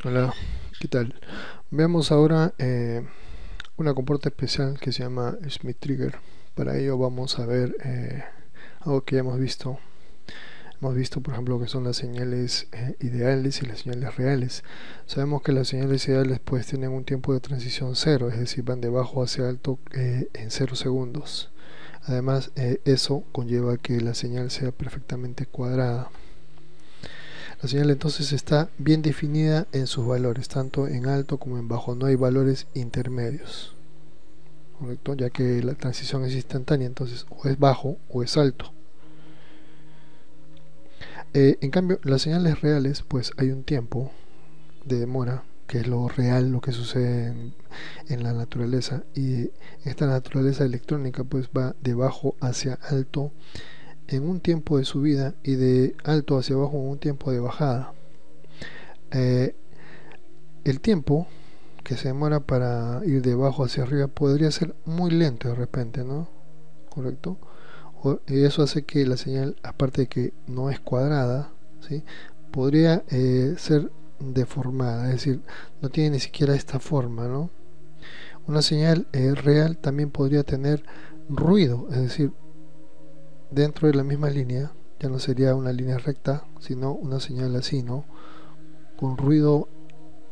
Hola, ¿qué tal? Veamos ahora una compuerta especial que se llama Smith Trigger. Para ello vamos a ver algo que ya hemos visto. Hemos visto, por ejemplo, que son las señales ideales y las señales reales. Sabemos que las señales ideales pues tienen un tiempo de transición cero, es decir, van de bajo hacia alto en 0 segundos. Además, eso conlleva que la señal sea perfectamente cuadrada. La señal entonces está bien definida en sus valores, tanto en alto como en bajo. No hay valores intermedios, ¿correcto? Ya que la transición es instantánea, entonces o es bajo o es alto. En cambio, las señales reales, pues hay un tiempo de demora, que es lo real, lo que sucede en la naturaleza. Y esta naturaleza electrónica pues va de bajo hacia alto en un tiempo de subida y de alto hacia abajo en un tiempo de bajada. El tiempo que se demora para ir de abajo hacia arriba podría ser muy lento de repente, ¿no? ¿Correcto? Y eso hace que la señal, aparte de que no es cuadrada, ¿sí? Podría ser deformada, es decir, no tiene ni siquiera esta forma, ¿no? Una señal real también podría tener ruido, es decir, dentro de la misma línea, ya no sería una línea recta, sino una señal así, ¿no? Con ruido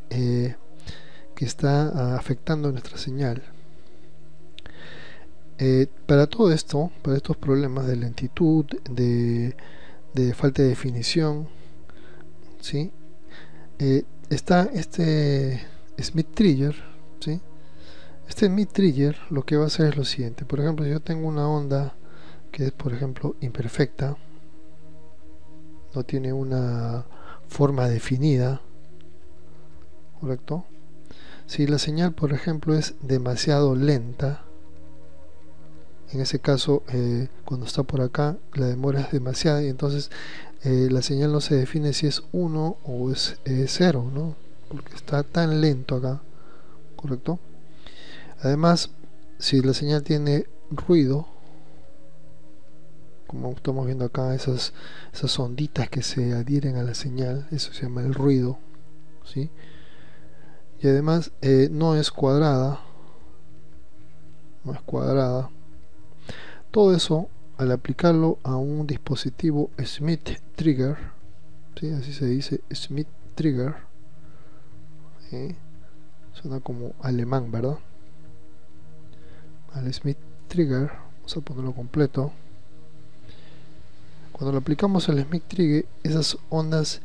que está afectando nuestra señal. Para todo esto, para estos problemas de lentitud, de falta de definición, ¿sí? Está este Smith Trigger, ¿sí? Este Smith Trigger lo que va a hacer es lo siguiente. Por ejemplo, si yo tengo una onda que es, por ejemplo, imperfecta, no tiene una forma definida, ¿correcto? Si la señal, por ejemplo, es demasiado lenta, en ese caso, cuando está por acá, la demora es demasiada y entonces la señal no se define si es 1 o es 0, ¿no? Porque está tan lento acá, ¿correcto? Además, si la señal tiene ruido, como estamos viendo acá, esas onditas que se adhieren a la señal, eso se llama el ruido, ¿sí? Y además no es cuadrada, todo eso al aplicarlo a un dispositivo Smith Trigger, ¿sí? Así se dice, Smith Trigger, ¿sí? Suena como alemán, ¿verdad? Al Smith Trigger, vamos a ponerlo completo. Cuando lo aplicamos al Smith Trigger, esas ondas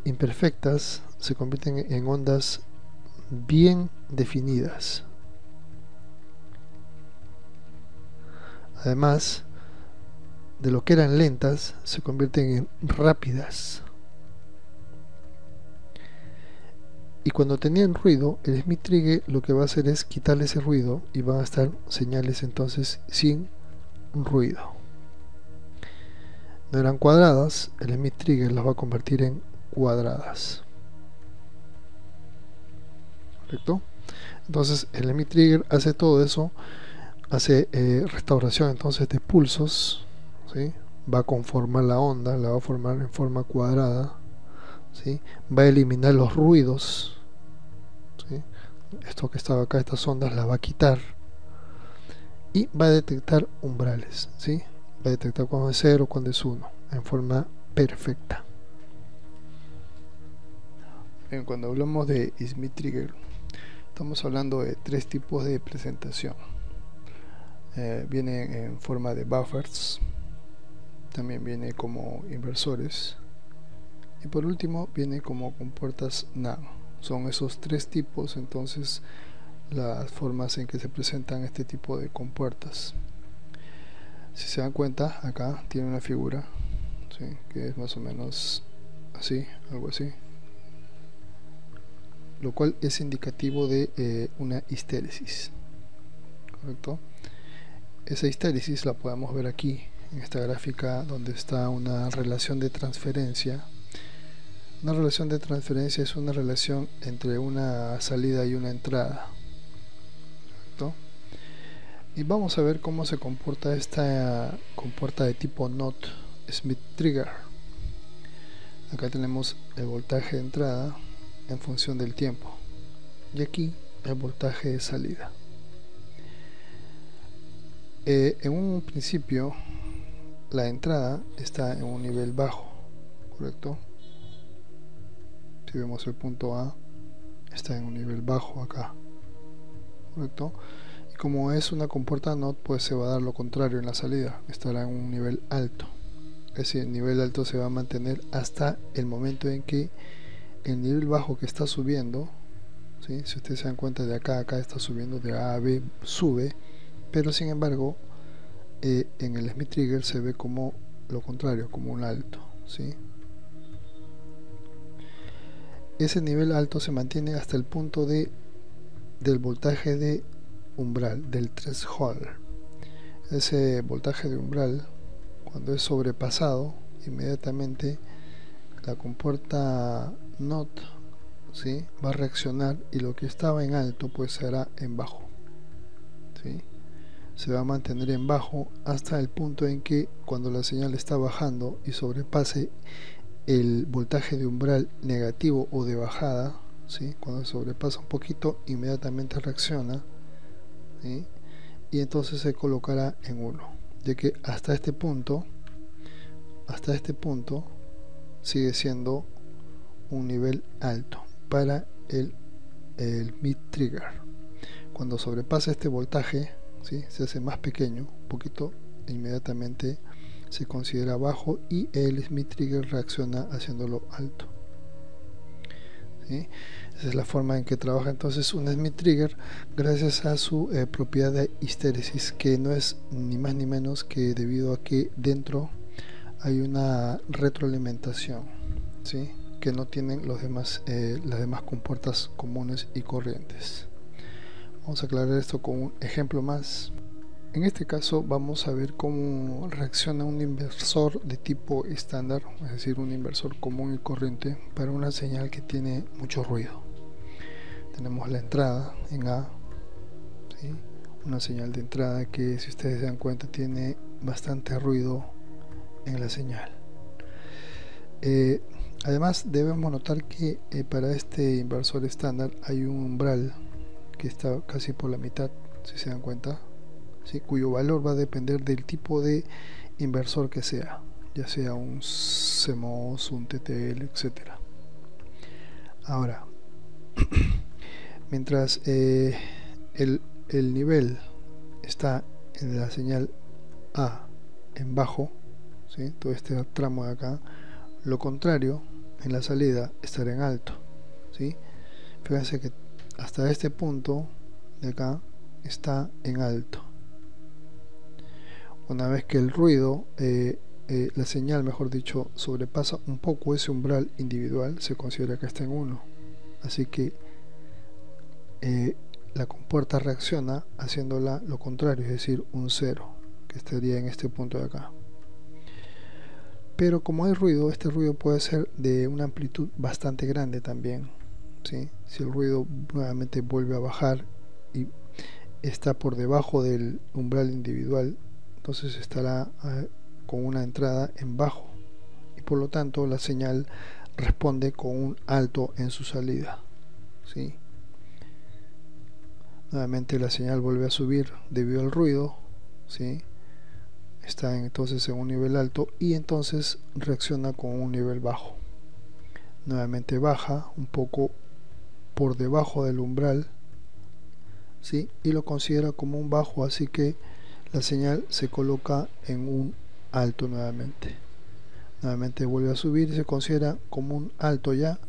imperfectas se convierten en ondas bien definidas. Además de lo que eran lentas, se convierten en rápidas. Y cuando tenían ruido, el Smith Trigger lo que va a hacer es quitarle ese ruido y van a estar señales entonces sin ruido. No eran cuadradas, el Smith Trigger las va a convertir en cuadradas. ¿Correcto? Entonces el Smith Trigger hace todo eso, hace restauración entonces de pulsos, ¿sí? Va a conformar la onda, la va a formar en forma cuadrada, ¿sí? Va a eliminar los ruidos, ¿sí? Esto que estaba acá, estas ondas las va a quitar y va a detectar umbrales, ¿sí? Va a detectar cuando es 0, cuando es 1 en forma perfecta. Bien, cuando hablamos de Smith Trigger estamos hablando de tres tipos de presentación. Viene en forma de buffers, también viene como inversores y por último viene como compuertas NAND. Son esos tres tipos entonces las formas en que se presentan este tipo de compuertas. Si se dan cuenta, acá tiene una figura, ¿sí? Que es más o menos así, algo así, lo cual es indicativo de una histéresis, ¿correcto? Esa histéresis la podemos ver aquí en esta gráfica donde está una relación de transferencia. Una relación de transferencia es una relación entre una salida y una entrada, ¿correcto? Y vamos a ver cómo se comporta esta compuerta de tipo NOT Smith Trigger. Acá tenemos el voltaje de entrada en función del tiempo, y aquí el voltaje de salida. En un principio la entrada está en un nivel bajo, ¿correcto? Si vemos el punto A, está en un nivel bajo acá, ¿correcto? Y como es una compuerta NOT, pues se va a dar lo contrario en la salida, estará en un nivel alto. Ese nivel alto se va a mantener hasta el momento en que el nivel bajo que está subiendo, ¿sí? Si ustedes se dan cuenta, de acá a acá está subiendo, de A a B sube, pero sin embargo en el Smith Trigger se ve como lo contrario, como un alto, ¿sí? Ese nivel alto se mantiene hasta el punto del voltaje de umbral, del threshold. Ese voltaje de umbral, cuando es sobrepasado, inmediatamente la compuerta NOT, ¿sí?, va a reaccionar, y lo que estaba en alto pues será en bajo, ¿sí? Se va a mantener en bajo hasta el punto en que, cuando la señal está bajando y sobrepase el voltaje de umbral negativo o de bajada, ¿sí?, cuando sobrepasa un poquito, inmediatamente reacciona, ¿sí?, y entonces se colocará en 1, ya que hasta este punto sigue siendo un nivel alto para el Smith Trigger. Cuando sobrepasa este voltaje, ¿sí?, se hace más pequeño, un poquito, inmediatamente se considera bajo y el Smith Trigger reacciona haciéndolo alto, ¿sí? Esa es la forma en que trabaja entonces un Smith Trigger, gracias a su propiedad de histéresis, que no es ni más ni menos que debido a que dentro hay una retroalimentación, ¿sí?, que no tienen las demás compuertas comunes y corrientes. Vamos a aclarar esto con un ejemplo más. En este caso vamos a ver cómo reacciona un inversor de tipo estándar, es decir, un inversor común y corriente, para una señal que tiene mucho ruido. Tenemos la entrada en A, ¿sí?, una señal de entrada que, si ustedes se dan cuenta, tiene bastante ruido en la señal. Además, debemos notar que para este inversor estándar hay un umbral que está casi por la mitad, si se dan cuenta, ¿sí?, cuyo valor va a depender del tipo de inversor que sea, ya sea un CMOS, un TTL, etc. Ahora, mientras el nivel está en la señal A en bajo, ¿sí?, todo este tramo de acá, lo contrario en la salida estará en alto, ¿sí? Fíjense que hasta este punto de acá está en alto. Una vez que el ruido, la señal, mejor dicho, sobrepasa un poco ese umbral individual, se considera que está en 1. Así que la compuerta reacciona haciéndola lo contrario, es decir, un 0, que estaría en este punto de acá. Pero como hay ruido, este ruido puede ser de una amplitud bastante grande también, ¿sí? Si el ruido nuevamente vuelve a bajar y está por debajo del umbral individual, entonces estará con una entrada en bajo, y por lo tanto la señal responde con un alto en su salida, ¿sí? Nuevamente la señal vuelve a subir debido al ruido, ¿sí?, está entonces en un nivel alto, y entonces reacciona con un nivel bajo. Nuevamente baja un poco por debajo del umbral, ¿sí?, y lo considera como un bajo, así que la señal se coloca en un alto nuevamente. Nuevamente vuelve a subir y se considera como un alto ya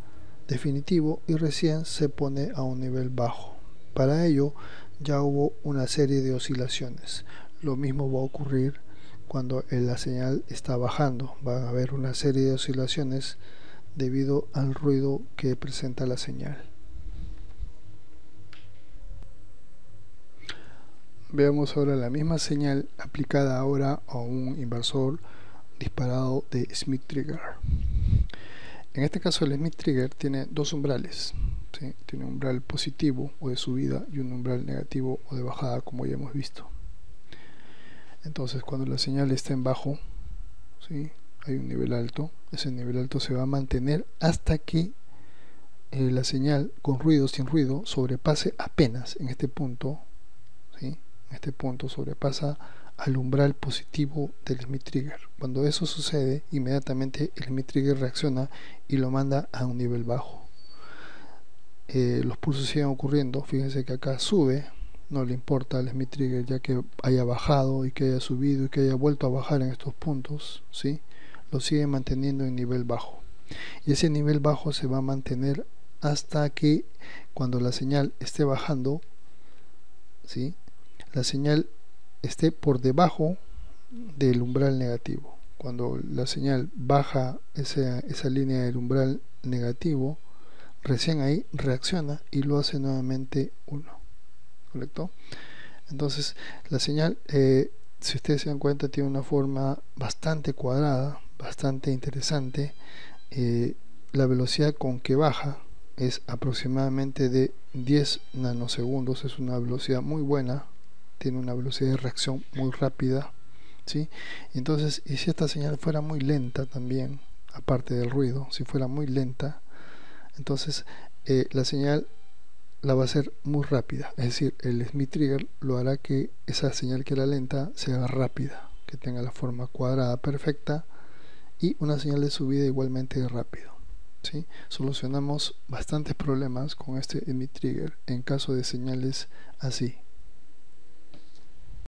definitivo, y recién se pone a un nivel bajo. Para ello ya hubo una serie de oscilaciones. Lo mismo va a ocurrir cuando la señal está bajando. Va a haber una serie de oscilaciones debido al ruido que presenta la señal. Veamos ahora la misma señal aplicada ahora a un inversor disparado de Smith Trigger. En este caso el Smith Trigger tiene dos umbrales, ¿sí? Tiene un umbral positivo o de subida y un umbral negativo o de bajada, como ya hemos visto. Entonces, cuando la señal está en bajo, ¿sí?, hay un nivel alto. Ese nivel alto se va a mantener hasta que la señal con ruido, sin ruido, sobrepase apenas en este punto, ¿sí? En este punto sobrepasa al umbral positivo del Smith Trigger. Cuando eso sucede, inmediatamente el Smith Trigger reacciona y lo manda a un nivel bajo. Los pulsos siguen ocurriendo. Fíjense que acá sube, no le importa al Smith Trigger, ya que haya bajado y que haya subido y que haya vuelto a bajar en estos puntos, ¿sí? Lo sigue manteniendo en nivel bajo, y ese nivel bajo se va a mantener hasta que, cuando la señal esté bajando, ¿sí?, la señal esté por debajo del umbral negativo. Cuando la señal baja esa línea del umbral negativo, recién ahí reacciona y lo hace nuevamente 1, ¿correcto? Entonces la señal, si ustedes se dan cuenta, tiene una forma bastante cuadrada, bastante interesante. La velocidad con que baja es aproximadamente de 10 nanosegundos. Es una velocidad muy buena, tiene una velocidad de reacción muy rápida, ¿sí? Entonces, y si esta señal fuera muy lenta también, aparte del ruido, si fuera muy lenta, entonces la señal la va a hacer muy rápida. Es decir, el Smith Trigger lo hará que esa señal que era lenta sea rápida, que tenga la forma cuadrada perfecta, y una señal de subida igualmente rápido, ¿sí? Solucionamos bastantes problemas con este Smith Trigger en caso de señales así.